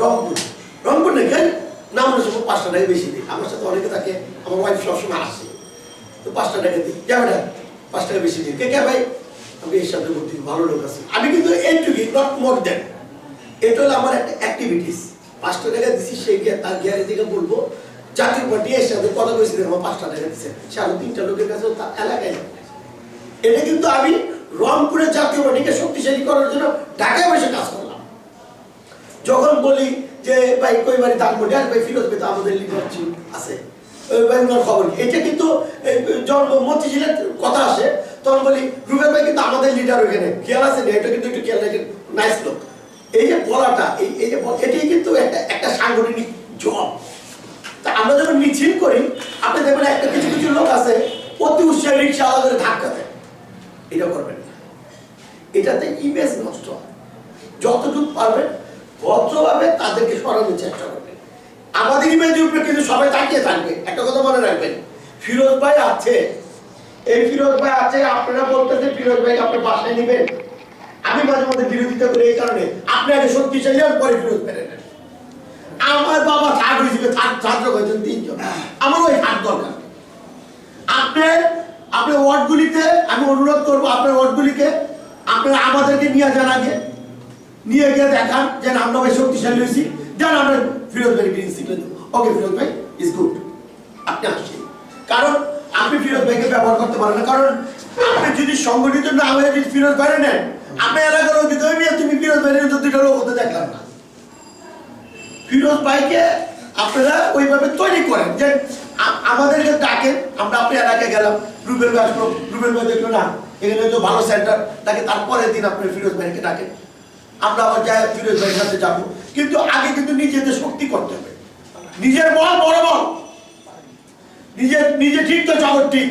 রংপুর রংপুর নাকি নাম সময় 5 টাকা বেশি দিই। আমার সাথে অনেকে থাকে, আমার ওয়াইফ সবসময় আসে, তো 5 টাকা দিই, যাবে না 5 টাকা বেশি দিই। কে ভাই আমি এর সাথে ভর্তি, ভালো লোক আছে। আমি কিন্তু এইটুকুই, নট মোর দ্যান। এটা হলো আমার একটা অ্যাক্টিভিটিস। 5 টাকা দিচ্ছি, সে গিয়ে তার গ্যারেজ থেকে বলবো জাতীয় পার্টি এর সাথে কথা বলছিলেন, আমার 5 টাকা দিচ্ছে, সে আরো 3টা লোকের কাছে তার এলাকায় যাবে। এটা কিন্তু আমি রংপুরের জাতীয় পার্টিকে শক্তিশালী করার জন্য ঢাকায় বসে কাজ করলাম। যখন বলি যে ভাই কই বাড়ি ধানমন্ডি, আর ভাই ফিরোজ ভাই তো আমাদের লিডার আছে, ওই ভাই ওনার খবর, এটা কিন্তু যখন মতিঝিলের কথা আসে তখন বলি রুবেল ভাই কিন্তু আমাদের লিডার, ওখানে খেয়াল আছে না? এটা কিন্তু একটু খেয়াল রাখেন, নাইস লোক। এই যে বলাটা, এই যে এটাই কিন্তু একটা সাংগঠনিক জব। তা আমরা যখন মিছিল করি, আপনি দেখবেন একটা কিছু কিছু লোক আছে অতি উৎসাহে রিক্সা আলাদা করে ধাক্কা দেয়। এটা করবেন না, এটাতে ইমেজ নষ্ট হয়। যতটুকু পারবেন ভদ্রভাবে তাদেরকে সরানোর চেষ্টা করবেন। আমাদের ইমেজের উপরে কিন্তু সবাই তাকিয়ে থাকবে। একটা কথা মনে রাখবেন, ফিরোজ ভাই আছে, এই ফিরোজ ভাই আছে, আপনারা বলতেছেন ফিরোজ ভাই আপনার বাসায় নেবেন। আমি মাঝে মধ্যে বিরোধিতা করি এই কারণে, আপনি আগে শক্তিশালী হন, পরে ফিরোজ পেরে নেন। আমার বাবা থার্ড হিসেবে ছাত্র হয়েছেন 3 জন, আমার ওই হাত দরকার। আপনার ওয়ার্ডগুলিতে আমি অনুরোধ করবো, আপনার ওয়ার্ডগুলিকে আপনারা আমাদেরকে নিয়ে যান, আগে নিয়ে গিয়ে দেখান যে আমরা ভাই শক্তিশালী হয়েছি, যেন আমরা ফিরোজ ভাই গ্রিন সিগন্যাল দেবো। ওকে ফিরোজ ভাই ইজ গুড, আপনি আসছেন। কারণ আপনি ফিরোজ ভাইকে ব্যবহার করতে পারেন না, কারণ আপনি যদি সংগঠিত না হয়ে যদি ফিরোজ ভাই নেন, আপনি এলাকার অতীত তুমি ফিরোজ ভাইয়ের 2টা লোক হতে দেখলাম না। ফিরোজ ভাইকে আপনারা ওইভাবে তৈরি করেন যে আমাদেরকে ডাকেন, আমরা আপনি এলাকায় গেলাম, রুবেল ভাই আসলো, রুবেল ভাই দেখলো না এখানে তো ভালো সেন্টার, তাকে তারপরের দিন আপনি ফিরোজ ভাইকে ডাকেন, আমরা আবার যাই ফিরোজ ভাইয়ের সাথে যাবো। কিন্তু আগে কিন্তু নিজেদের শক্তি করতে হবে, নিজের বল বড় বল, নিজে ঠিক তো জগৎ ঠিক।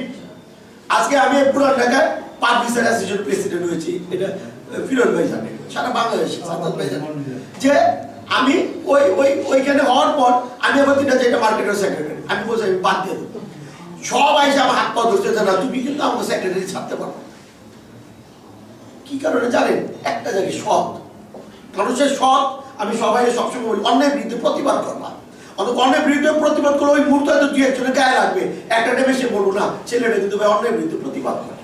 আজকে আমি পুরান ঢাকায় পাবলিসের অ্যাসোসিয়েশন প্রেসিডেন্ট হয়েছি, এটা ফিরোজ ভাই জানে, সারা বাংলাদেশে সাদ্দাত ভাই জানে। যে আমি ওইখানে হওয়ার পর আমি আবার 3টা 4টা মার্কেটের সেক্রেটারি, আমি বলছি আমি বাদ দিয়ে দেবো। সব আইসে আমার হাত পা ধরতে না, তুমি কিন্তু আমাকে সেক্রেটারি ছাড়তে পারো। কি কারণে জানেন? একটা জায়গায় সৎ মানুষের সৎ। আমি সবাই সবসময় বলি অন্যায়ের বিরুদ্ধে প্রতিবাদ করলাম, অন্তত অন্যায়ের বিরুদ্ধে প্রতিবাদ করলে ওই মুহূর্তে হয়তো 2-1 গায়ে লাগবে, একটা বেশি বলবো না, ছেলেটা কিন্তু ভাই অন্যায়ের বিরুদ্ধে প্রতিবাদ করে।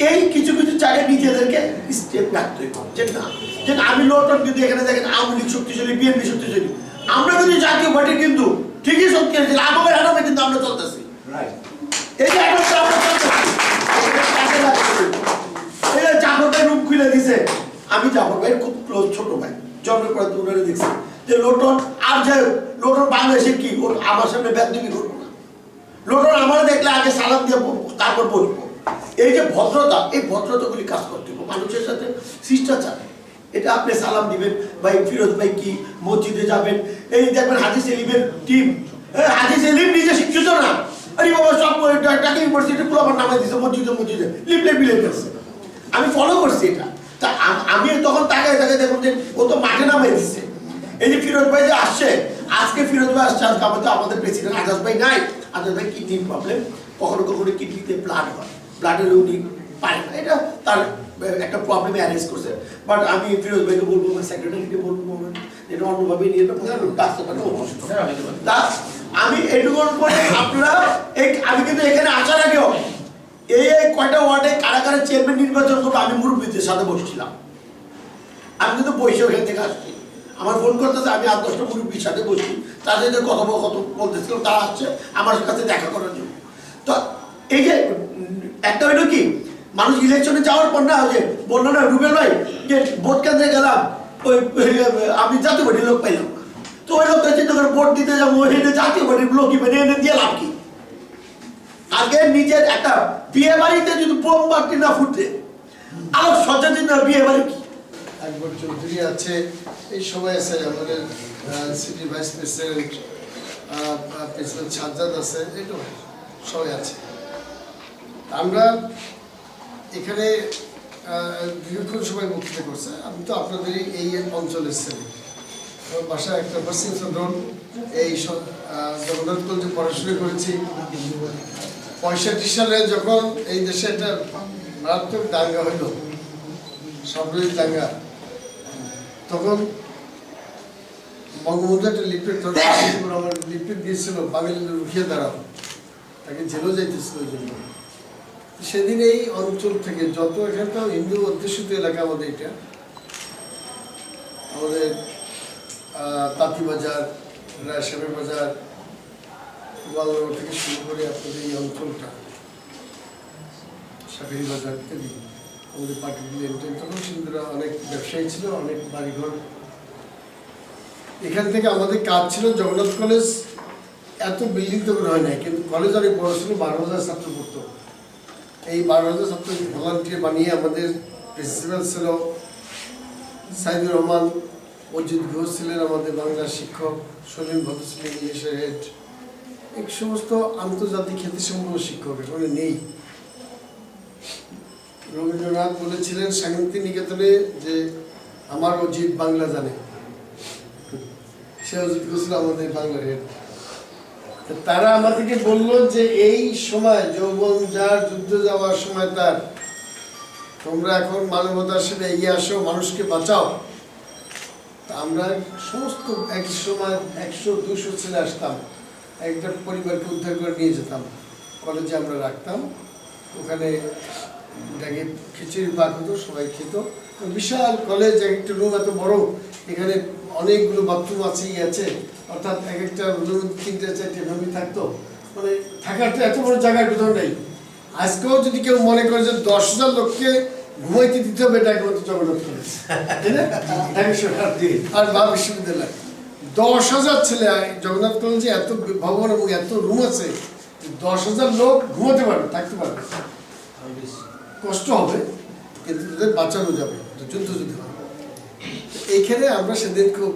এই কিছু কিছু জায়গায় নিজেদেরকে স্টেপ রাখতে হবে, যে না আমি লোটন কিন্তু এখানে দেখেন আওয়ামী লীগ শক্তিশালী, বিএনপি শক্তিশালী, আমরা কিন্তু জাতীয় পার্টি কিন্তু ঠিকই শক্তিশালী, আমাদের হারামে কিন্তু আমরা চলতেছি। এই যে এখন জাফর ভাই রুম খুলে দিছে, আমি জাফর ভাইয়ের খুব ক্লোজ ছোট ভাই, জন্মের পরে উনারে দেখছি যে লোটন আর যাই লোটন বাংলাদেশে কি ওর আমার সামনে ব্যাধমি করবো না, লোটন আমার দেখলে আগে সালাম দিয়ে তারপর বসবো। এই যে ভদ্রতা, এই ভদ্রতাগুলি কাজ করতে হবে মানুষের সাথে, শিষ্টাচার। এটা আপনি সালাম দিবেন, ভাই ফিরোজ ভাই কি মসজিদে যাবেন, এই দেখবেন হাজি সেলিমের টিম, হাজি সেলিম নিজে শিক্ষিত না, আরে বাবা সব ঢাকা ইউনিভার্সিটি পুরো আমার নামে দিচ্ছে মসজিদে লিফলেট বিলে করছে, আমি ফলো করছি এটা। তা আমি তখন তাকায় দেখুন যে ও তো মাঠে নামে দিচ্ছে। এই যে ফিরোজ ভাই যে আসছে, আজকে ফিরোজ ভাই আসছে, আজকে আমাদের প্রেসিডেন্ট আজাদ ভাই নাই, আজাদ ভাই কিডনির প্রবলেম, কখনো কখনো কিডনিতে ব্লাড হয়, ব্লাডের উনি পায় না, এটা তার একটা প্রবলেম অ্যারেঞ্জ করছে। বাট আমি ফিরোজ ভাইকে বলবো, সেক্রেটারিকে বলবো, এটা অন্যভাবে নিয়ে তা আমি এটুকু করে আপনারা আমি কিন্তু এখানে আসার আগেও এই কয়টা ওয়ার্ডে কারা কারা চেয়ারম্যান নির্বাচন করবো আমি মুরব্বীদের সাথে বসছিলাম। আমি কিন্তু বসে ওখান থেকে আসছি, আমার ফোন করতেছে, আমি 8-10টা মুরব্বীর সাথে বসছি, তাদের যে কথা বলতেছিলাম, তারা আসছে আমার কাছে দেখা করার জন্য। তো এই যে একটা হইলো কি, মানুষ ইলেকশনে যাওয়ার পর না যে বললো না রুবেল ভাই যে ভোট কেন্দ্রে গেলাম, ওই আমি জাতীয় পার্টির লোক পাইলাম না, তো ওই লোকটা চিন্তা করে ভোট দিতে যাবো, এনে জাতীয় পার্টির লোকই এনে দিয়ে লাভ কি? আগে নিজের একটা বিয়ে বাড়িতে যদি বোম বাড়তি না ফুটে আরো সচেতন না, বিয়ে বাড়ি কি? আকবর চৌধুরী আছে, এই সবাই আছে, আমাদের সিটি ভাইস প্রেসিডেন্ট সাজ্জাদ আছে, এগুলো সবাই আছে। আমরা এখানে দীর্ঘক্ষণ সময় বক্তৃতা করছে, আমি তো আপনাদের এই অঞ্চলের ছেলে, আমার বাসায় একটা বাসিংটন রোড, এই জগন্নাথ কলেজে পড়াশোনা করেছি। 65 সালে যখন এই দেশে একটা মারাত্মক দাঙ্গা হইল, সাম্প্রদায়িক দাঙ্গা, তখন বঙ্গবন্ধু একটা লিফলেট আমার লিফলেট দিয়েছিল বাঙালি রুখিয়ে দাঁড়াও, তাকে জেলেও যাইতেছিল ওই জন্য। সেদিন এই অঞ্চল থেকে যত এখানকার হিন্দু অধ্যুষিত এলাকা আমাদের এটা, আমাদের তাঁতিবাজার, রায়সাহেবের বাজার, গোয়ালনগর থেকে শুরু করে আপনাদের এই অঞ্চলটা সাকারি বাজার ইত্যাদি আমাদের পার্টিকুলার তখন সিন্ধুরা অনেক ব্যবসায়ী ছিল, অনেক বাড়িঘর। এখান থেকে আমাদের কাজ ছিল জগন্নাথ কলেজ, এত বিল্ডিং তখন হয় নাই, কিন্তু কলেজ অনেক বড় ছিল, 12,000 ছাত্র পড়তো। এই 12,000 ছাত্র ভলান্টিয়ার বানিয়ে আমাদের প্রিন্সিপাল ছিল সাইদুর রহমান, অজিত ঘোষ ছিলেন আমাদের বাংলার শিক্ষক, সলিম ভদ্র ছিলেন ইংলিশের হেড। এই সমস্ত আন্তর্জাতিক খ্যাতিসম্পন্ন শিক্ষক এখানে নেই। রবীন্দ্রনাথ বলেছিলেন শান্তিনিকেতনে যে আমার অজিত বাংলা জানে, সে অজিত ঘোষ ছিল আমাদের বাংলার হেড। তারা আমাদেরকে বললো যে এই সময় যৌবন যার, যুদ্ধ যাওয়ার সময় তার, তোমরা এখন মানবতার সাথে এগিয়ে আসো, মানুষকে বাঁচাও। আমরা সমস্ত এক সময় 100-200 ছেলে আসতাম, একটা পরিবারকে উদ্ধার করে নিয়ে যেতাম, কলেজে আমরা রাখতাম, ওখানে ডেকে খিচুড়ি পাক হতো, সবাই খেত। বিশাল কলেজ, একটা রুম এত বড়, এখানে অনেকগুলো বাথরুম আছেই আছে, অর্থাৎ এক একটা রুম 3-4 ফ্যামিলি থাকতো, মানে থাকার তো এত বড় জায়গায় কোথাও নেই। আজকেও যদি কেউ মনে করে যে 10,000 লোককে ঘুমাইতে দিতে হবে, এটা একমাত্র জগন্নাথ কলেজ, তাই না? আর বা বিশ্ববিদ্যালয় 10,000 ছেলে জগন্নাথ কলেজে, এত ভবন এবং এত রুম আছে, 10,000 লোক ঘুমাতে পারবে, থাকতে পারবে। কষ্ট হবে কিন্তু তাদের বাঁচানো যাবে যুদ্ধ যদি হয়। এইখানে আমরা সেদিন খুব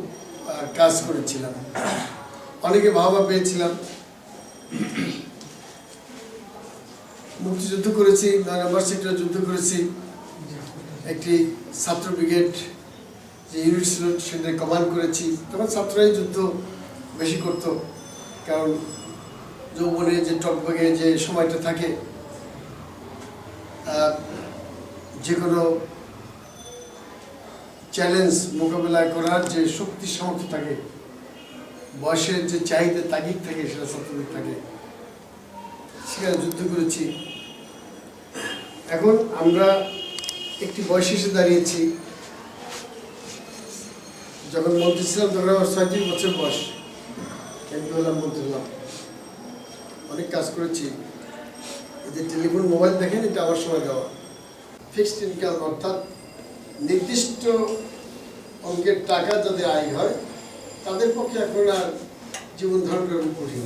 কাজ করেছিলাম, অনেকে ভাবা পেয়েছিলাম। মুক্তিযুদ্ধ করেছি, নাম্বার সেক্টরে যুদ্ধ করেছি, একটি ছাত্র ব্রিগেড যে ইউনিট ছিল সেটা কমান্ড করেছি। তখন ছাত্ররাই যুদ্ধ বেশি করতো, কারণ যৌবনে যে টকবগে যে সময়টা থাকে, যে কোনো চ্যালেঞ্জ মোকাবেলা করার যে শক্তি সামর্থ্য থাকে, বয়সের যে চাহিদা তাগিদ থাকে, সেটা ছাত্রদের থাকে, সেখানে যুদ্ধ করেছি। এখন আমরা একটি বয়সে এসে দাঁড়িয়েছি। যখন মন্ত্রী ছিলাম তখন আমার 37 বছর বয়স, এমপি হলাম, মন্ত্রী হলাম, অনেক কাজ করেছি। এই যে টেলিফোন মোবাইল দেখেন, এটা আমার সময় দেওয়া। ফিক্সড ইনকাম অর্থাৎ নির্দিষ্ট অঙ্কের টাকা যাদের আয় হয়, তাদের পক্ষে এখন আর জীবন ধারণ করা কঠিন।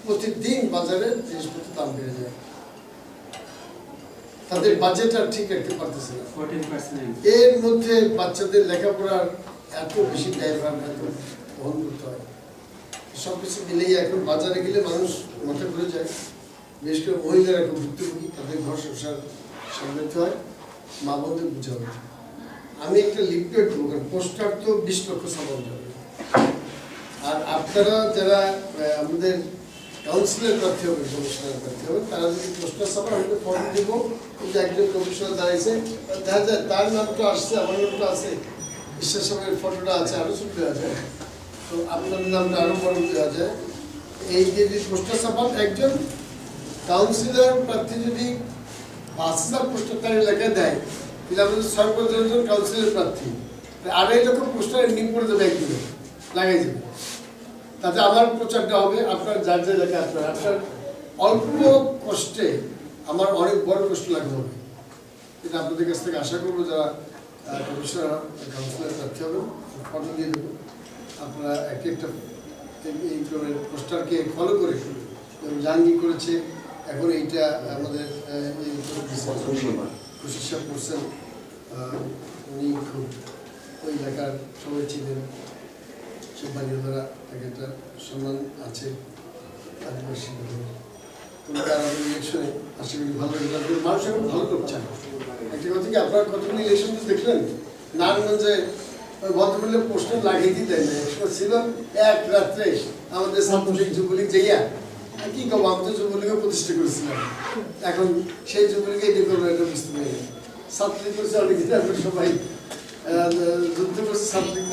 প্রতিদিন বাজারে জিনিসপত্রের দাম বেড়ে যায়, তাদের বাজেট আর ঠিক রাখতে পারতেছে না। এর মধ্যে বাচ্চাদের লেখাপড়ার এত বেশি ব্যয়ভার বহন করতে হয়। সব কিছু মিলেই এখন বাজারে গেলে মানুষ মাথা ঘুরে যায়। বিশেষ করে মহিলারা খুব ভুক্তভোগী, তাদের ঘর সংসার সামলাতে হয়, মা বোনদের বুঝাবে। আমি একটা লিফলেট দেবো, কারণ পোস্টার তো 20 লক্ষ ছাপানো যাবে। আর আপনারা যারা আমাদের কাউন্সিলের প্রার্থী হবে, কমিশনার প্রার্থী হবে, তারা যদি পোস্টার ছাপান, আমি ফর্ম দেবো যে একজন কমিশনার দাঁড়িয়েছে, দেখা যায় তার নামটা আসছে, আমার নামটা আছে, বিশ্বাস সাহেবের ফটোটা আছে, আরও ছবি দেওয়া যায়, তো আপনাদের নামটা আরও বড় দেওয়া যায়। এই যে পোস্টার ছাপান, একজন কাউন্সিলর প্রার্থী যদি 5,000 পোস্টার তার এলাকায় দেয়, তাহলে আমাদের 6 জন কাউন্সিলর প্রার্থী, 2.5 লক্ষ পোস্টার এমনি করে দেবে, একদিনে লাগাই যাবে। তাতে আমার প্রচারটা হবে, আপনার যার যে এলাকায় আপনার অল্প কষ্টে আমার অনেক বড় কষ্ট লাগতে হবে। এটা আপনাদের কাছ থেকে আশা করবো, যারা কমিশনার কাউন্সিলর প্রার্থী হবেন, ফটো দিয়ে দেবো। আপনারা একটা এই পোস্টারকে ফলো করে, জাহাঙ্গীর করেছে, এখন এইটা আমাদের খুশি সাহেব করছেন, উনি খুব ওই এলাকার সবাই ছিলেন, সব বাড়িওয়ালারা, তাকে একটা সম্মান আছে আদিবাসী। ইলেকশনে আশা করি ভালো লাগবে, মানুষ এখন ভালো করছে। একটা কথা কি, আপনার কতগুলো ইলেকশন তো দেখলেন, নারায়ণগঞ্জে ওই ভদ্রমূল্যে পোস্টার লাগিয়ে দিতে দেয় না, একসময় ছিল এক রাত্রে আমাদের ছাত্রলীগ যুবলীগ যাইয়া, কি কব, আমি তো যুবলীগও প্রতিষ্ঠা করেছিলাম, এখন সেই যুবলীগে এটি করবো, এটা বুঝতে পারি। ছাত্রলীগ করছে অনেক, সবাই যুদ্ধ করছে ছাত্রলীগ।